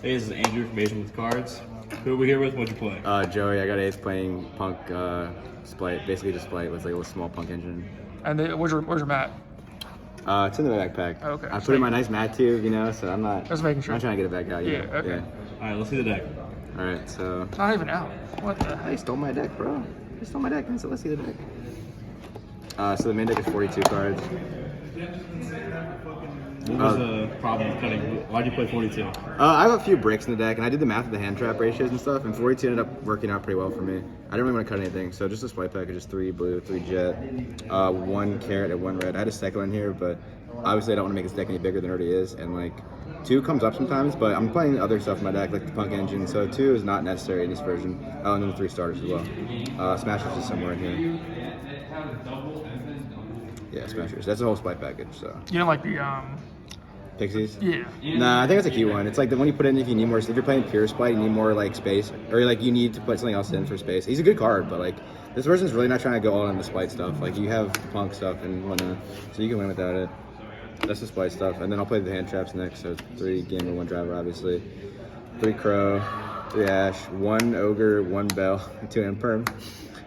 Hey, this is Andrew from Asian with Cards. Who are we here with? What'd you play? Joey, I got Ace playing Punk Spright, basically just Spright with like a little small Punk engine. And where's your mat? It's in the backpack. Oh, okay. I put in my nice mat tube, so I'm not. Just making sure. I'm not trying to get it back out yet. Yeah, okay. All right, let's see the deck. All right, so. It's not even out. What the Hey, heck? stole my deck, bro. You stole my deck, man. So let's see the deck. So the main deck is 42 cards. What was the problem with cutting? Why'd you play 42? I have a few bricks in the deck, and I did the math of the hand trap ratios and stuff, and 42 ended up working out pretty well for me. I didn't really want to cut anything, so just a swipe pack of just 3 blue, 3 jet, 1 carrot, and 1 red. I had a second in here, but obviously I don't want to make this deck any bigger than it already is, and like 2 comes up sometimes, but I'm playing other stuff in my deck, like the Punk engine, so 2 is not necessary in this version. And then the 3 starters as well. Smashers is somewhere in here. Yeah, Smashers. That's the whole swipe package, so. You don't like the Pixies? Yeah. Nah, I think that's a key one. It's like the one you put in if you need more. If you're playing pure Spright, you need more like space, or like you need to put something else in for space. He's a good card, but like this version's really not trying to go all in the Spright stuff. Like you have Punk stuff and whatnot, so you can win without it. That's the Spright stuff, and then I'll play the hand traps next. So 3 gamer, 1 driver, obviously. 3 crow, 3 ash, 1 ogre, 1 bell, 2 imperm.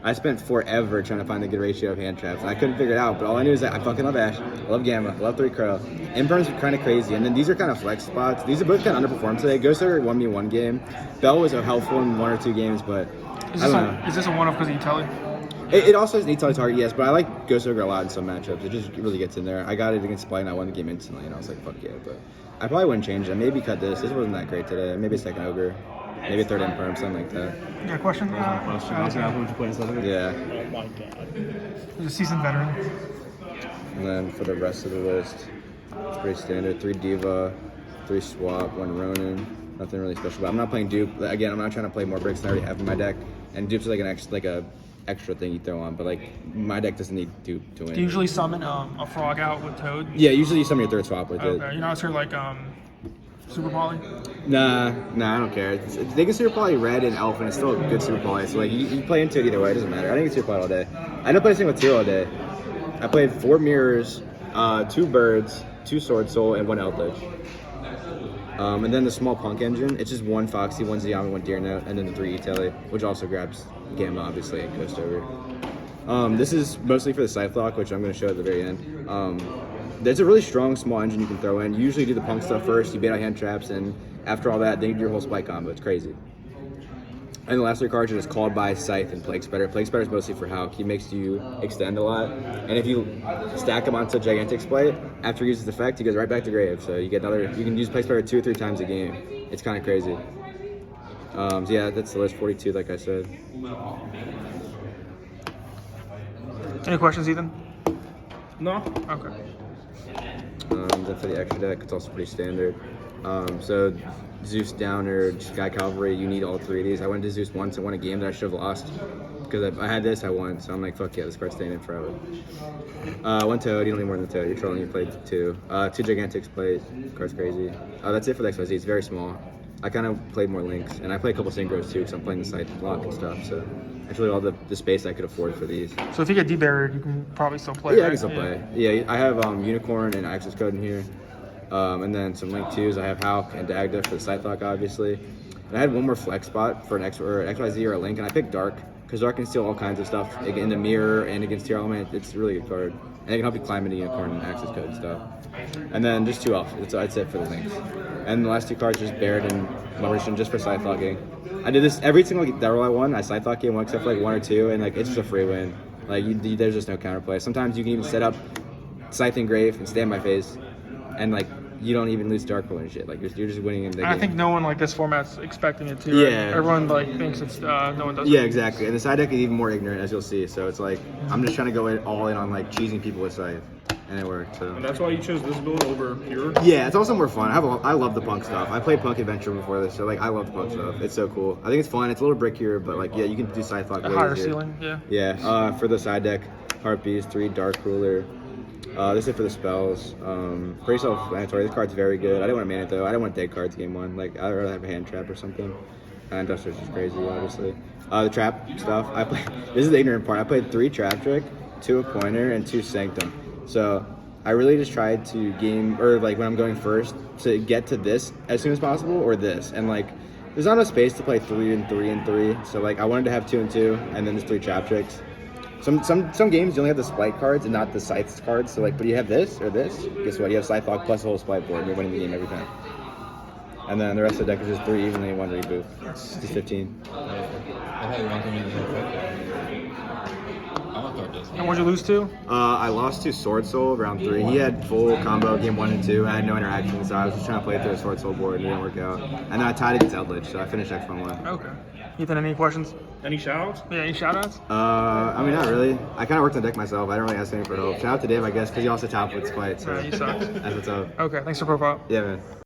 I spent forever trying to find the good ratio of hand traps, and I couldn't figure it out, but all I knew is that I fucking love Ash, I love Gamma, I love 3 Crow. Imperms are kind of crazy, and then these are kind of flex spots. These are both kind of underperformed today. Ghost Ogre won me 1 game. Bell was helpful in 1 or 2 games, but I don't know. Is this a one-off because of Utility? It also has an E-Tele target, yes, but I like Ghost Ogre a lot in some matchups. It just really gets in there. I got it against Spright, and I won the game instantly, and I was like, fuck yeah, but I probably wouldn't change it. Maybe cut this. This wasn't that great today. Maybe a second Ogre. Maybe a 3rd Imperm, something like that. Yeah, question? What'd you play in Southern? Yeah. Oh my god. He's a seasoned veteran. And then for the rest of the list, it's pretty standard. 3 Diva, 3 Swap, 1 Ronin. Nothing really special. But I'm not playing Dupe. Again, I'm not trying to play more bricks than I already have in my deck. And Dupe's like a extra thing you throw on. But like my deck doesn't need Dupe to win. Do you usually summon a frog out with Toad? Yeah, usually you summon your 3rd Swap with it. Okay, you're not sure like Super Poly? Nah, I don't care. They can Super Poly red and elf, and it's still a good Super Poly. So like you play into it either way, it doesn't matter. I didn't get Super Poly all day. I ended up playing with 2 all day. I played 4 mirrors, 2 birds, 2 sword soul, and 1 eldritch. And then the small Punk engine, it's just 1 Foxy, 1 Ziyama, 1 Deer Note, and then the 3 E-Tele, which also grabs Gamma, obviously, and Ghost Ogre. This is mostly for the Scythe Lock, which I'm going to show at the very end. There's a really strong small engine you can throw in. You usually do the Punk stuff first, you bait out hand traps, and after all that, then you do your whole Spright combo. It's crazy. And the last 3 cards are just Called by, Scythe, and Plague Spider. Plague Spider is mostly for Hawk. He makes you extend a lot. And if you stack him onto Gigantic Spright, after he uses his effect, he goes right back to grave. So you get another, you can use Plague Spider 2 or 3 times a game. It's kind of crazy. So yeah, that's the list, 42, like I said. Any questions, Ethan? No. Okay. Then for the extra deck, it's also pretty standard. So Zeus Downer, Sky Cavalry, you need all 3 of these. I went to Zeus once and won a game that I should have lost. Because if I had this, I won. So I'm like, fuck yeah, this card's staying in forever. 1 Toad, you don't need more than the Toad. You're trolling, you played 2. 2 Gigantics played, card's crazy. That's it for the XYZ, it's very small. I kind of played more Links, and I play a couple Synchros too, because I'm playing the Scythe Lock and stuff, so that's really all the space I could afford for these. So if you get debarried, you can probably still play, Yeah, right? I can still play. Yeah, I have Unicorn and Access Code in here. And then some Link 2s. I have Hulk and Dagda for the Scythe Lock, obviously. And I had one more flex spot for an XYZ or a Link, and I picked Dark, because Dark can steal all kinds of stuff in the mirror and against Tier Element. It's a really good card. And it can help you climb into Unicorn and Access Code and stuff. And then just 2 elf. That's it for the Links. And the last 2 cards just Baird and Mauritian just for Scythe Locking. I did this every single roll I won. I Scythe Lock game one except for like 1 or 2, and like it's just a free win. Like there's just no counterplay. Sometimes you can even set up Scythe Engrave and stand my face, and like you don't even lose Dark Roll and shit. Like you're just winning in the game. I think no one like this format's expecting it to. Yeah. Right? Everyone like thinks it's no one does. Yeah, exactly. And the side deck is even more ignorant, as you'll see. So it's like I'm just trying to go all in on like cheesing people with Scythe, and it worked. So. And that's why you chose this build over Pure? Yeah, it's also more fun. I love the Punk stuff. I played Punk Adventure before this, so like I love the Punk stuff. It's so cool. I think it's fun. It's a little brickier, but like yeah, you can do Scythe Lock A way higher easier. ceiling, yeah. Yeah. For the side deck, Harpies, 3 Dark Ruler. This is it for the spells. Pretty self-explanatory. This card's very good. I didn't want to man it though. I didn't want dead cards game 1. Like I'd rather have a hand trap or something. Industrial's just crazy, obviously. The trap stuff. This is the ignorant part. I played 3 Trap Trick, 2 a Pointer, and 2 Sanctum. So I really just tried to game, or like when I'm going first, to get to this as soon as possible, or this. And like, there's not enough space to play 3 and 3 and 3. So like, I wanted to have 2 and 2, and then there's 3 trap tricks. Some games you only have the Spright cards and not the Scythe cards. So like, but you have this or this. Guess what? You have Scythe Lock plus the whole Spright board, and you're winning the game every time. And then the rest of the deck is just 3 evenly and 1 reboot. It's just 15. And what'd you lose to? I lost to Sword Soul round 3. He had full combo game 1 and 2. I had no interaction, so I was just trying to play through a Sword Soul board and it didn't work out. And then I tied against Eldritch, so I finished X1-1. Okay. Ethan, any questions? Any shout-outs? Yeah, any shout-outs? I mean, not really. I kind of worked on deck myself. I don't really ask anyone for help. Shout out to Dave, I guess, because he also top with Spright, so Yeah, you suck. that's what's up. Okay, thanks for profile. Yeah, man.